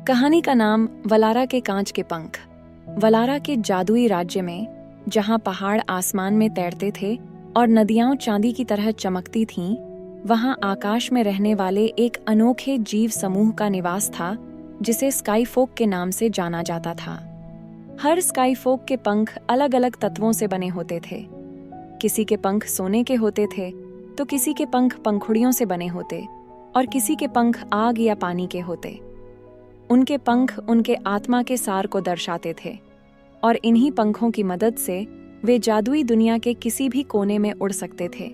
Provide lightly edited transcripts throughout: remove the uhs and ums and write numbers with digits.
कहानी का नाम वलारा के कांच के पंख। वलारा के जादुई राज्य में, जहां पहाड़ आसमान में तैरते थे और नदियां चांदी की तरह चमकती थीं, वहां आकाश में रहने वाले एक अनोखे जीव समूह का निवास था जिसे स्काई फोक के नाम से जाना जाता था। हर स्काई फोक के पंख अलग अलग तत्वों से बने होते थे। किसी के पंख सोने के होते थे तो किसी के पंख पंखुड़ियों से बने होते और किसी के पंख आग या पानी के होते। उनके पंख उनके आत्मा के सार को दर्शाते थे और इन्हीं पंखों की मदद से वे जादुई दुनिया के किसी भी कोने में उड़ सकते थे।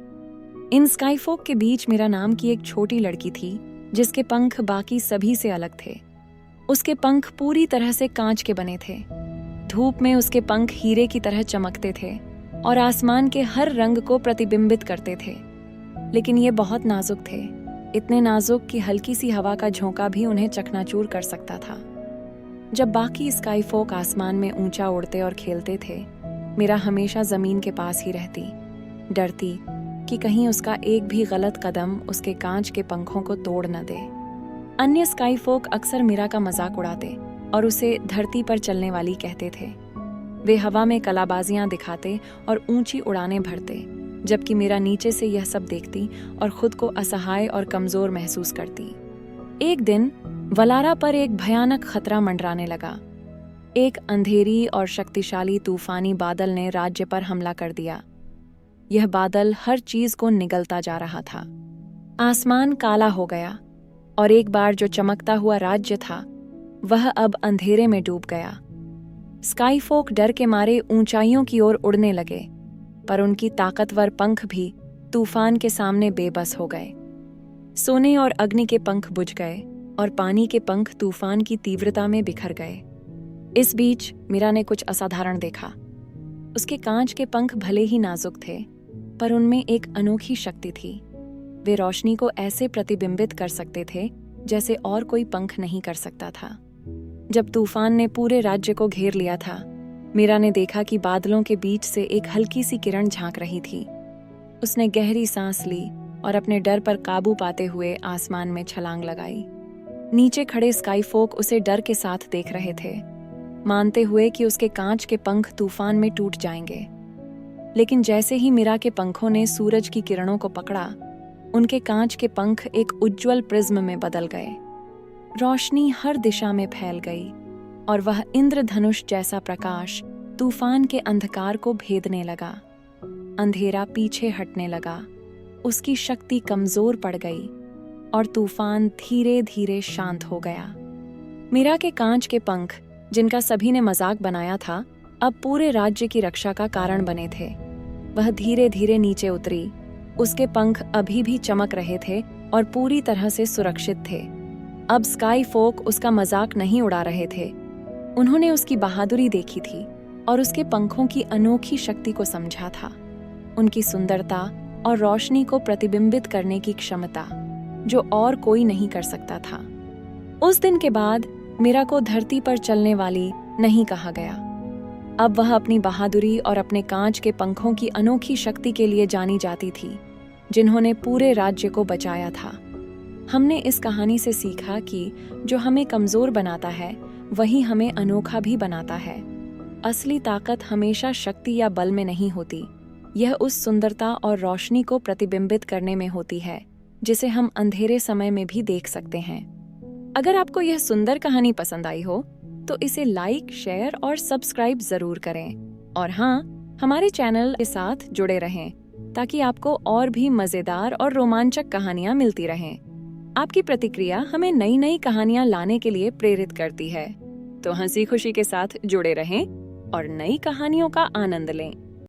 इन स्काई फोक के बीच मीरा नाम की एक छोटी लड़की थी जिसके पंख बाकी सभी से अलग थे। उसके पंख पूरी तरह से कांच के बने थे। धूप में उसके पंख हीरे की तरह चमकते थे और आसमान के हर रंग को प्रतिबिंबित करते थे। लेकिन ये बहुत नाजुक थे, इतने नाजुक कि हल्की सी हवा का झोंका भी उन्हें चकनाचूर कर सकता था। जब बाकी स्काई फोक आसमान में ऊंचा उड़ते और खेलते थे, मीरा हमेशा जमीन के पास ही रहती, डरती कि कहीं उसका एक भी गलत कदम उसके कांच के पंखों को तोड़ न दे। अन्य स्काई फोक अक्सर मीरा का मजाक उड़ाते और उसे धरती पर चलने वाली कहते थे। वे हवा में कलाबाजियां दिखाते और ऊंची उड़ानें भरते, जबकि मीरा नीचे से यह सब देखती और खुद को असहाय और कमजोर महसूस करती। एक दिन वलारा पर एक भयानक खतरा मंडराने लगा। एक अंधेरी और शक्तिशाली तूफानी बादल ने राज्य पर हमला कर दिया। यह बादल हर चीज को निगलता जा रहा था। आसमान काला हो गया और एक बार जो चमकता हुआ राज्य था वह अब अंधेरे में डूब गया। स्काई फोक डर के मारे ऊंचाइयों की ओर उड़ने लगे, पर उनकी ताकतवर पंख भी तूफान के सामने बेबस हो गए। सोने और अग्नि के पंख बुझ गए और पानी के पंख तूफान की तीव्रता में बिखर गए। इस बीच मीरा ने कुछ असाधारण देखा। उसके कांच के पंख भले ही नाजुक थे, पर उनमें एक अनोखी शक्ति थी। वे रोशनी को ऐसे प्रतिबिंबित कर सकते थे जैसे और कोई पंख नहीं कर सकता था। जब तूफान ने पूरे राज्य को घेर लिया था, मीरा ने देखा कि बादलों के बीच से एक हल्की सी किरण झांक रही थी। उसने गहरी सांस ली और अपने डर पर काबू पाते हुए आसमान में छलांग लगाई। नीचे खड़े स्काई फोक उसे डर के साथ देख रहे थे, मानते हुए कि उसके कांच के पंख तूफान में टूट जाएंगे। लेकिन जैसे ही मीरा के पंखों ने सूरज की किरणों को पकड़ा, उनके कांच के पंख एक उज्जवल प्रिज्म में बदल गए। रोशनी हर दिशा में फैल गई और वह इंद्रधनुष जैसा प्रकाश तूफान के अंधकार को भेदने लगा। अंधेरा पीछे हटने लगा, उसकी शक्ति कमजोर पड़ गई और तूफान धीरे धीरे शांत हो गया। मीरा के कांच के पंख, जिनका सभी ने मजाक बनाया था, अब पूरे राज्य की रक्षा का कारण बने थे। वह धीरे धीरे नीचे उतरी। उसके पंख अभी भी चमक रहे थे और पूरी तरह से सुरक्षित थे। अब स्काई फोक उसका मजाक नहीं उड़ा रहे थे। उन्होंने उसकी बहादुरी देखी थी और उसके पंखों की अनोखी शक्ति को समझा था। उनकी सुंदरता और रोशनी को प्रतिबिंबित करने की क्षमता, जो और कोई नहीं कर सकता था। उस दिन के बाद मीरा को धरती पर चलने वाली नहीं कहा गया। अब वह अपनी बहादुरी और अपने कांच के पंखों की अनोखी शक्ति के लिए जानी जाती थी, जिन्होंने पूरे राज्य को बचाया था। हमने इस कहानी से सीखा कि जो हमें कमजोर बनाता है वही हमें अनोखा भी बनाता है। असली ताकत हमेशा शक्ति या बल में नहीं होती, यह उस सुंदरता और रोशनी को प्रतिबिंबित करने में होती है जिसे हम अंधेरे समय में भी देख सकते हैं। अगर आपको यह सुंदर कहानी पसंद आई हो तो इसे लाइक, शेयर और सब्सक्राइब जरूर करें। और हाँ, हमारे चैनल के साथ जुड़े रहें ताकि आपको और भी मजेदार और रोमांचक कहानियां मिलती रहें। आपकी प्रतिक्रिया हमें नई नई कहानियां लाने के लिए प्रेरित करती है। तो हंसी खुशी के साथ जुड़े रहें और नई कहानियों का आनंद लें।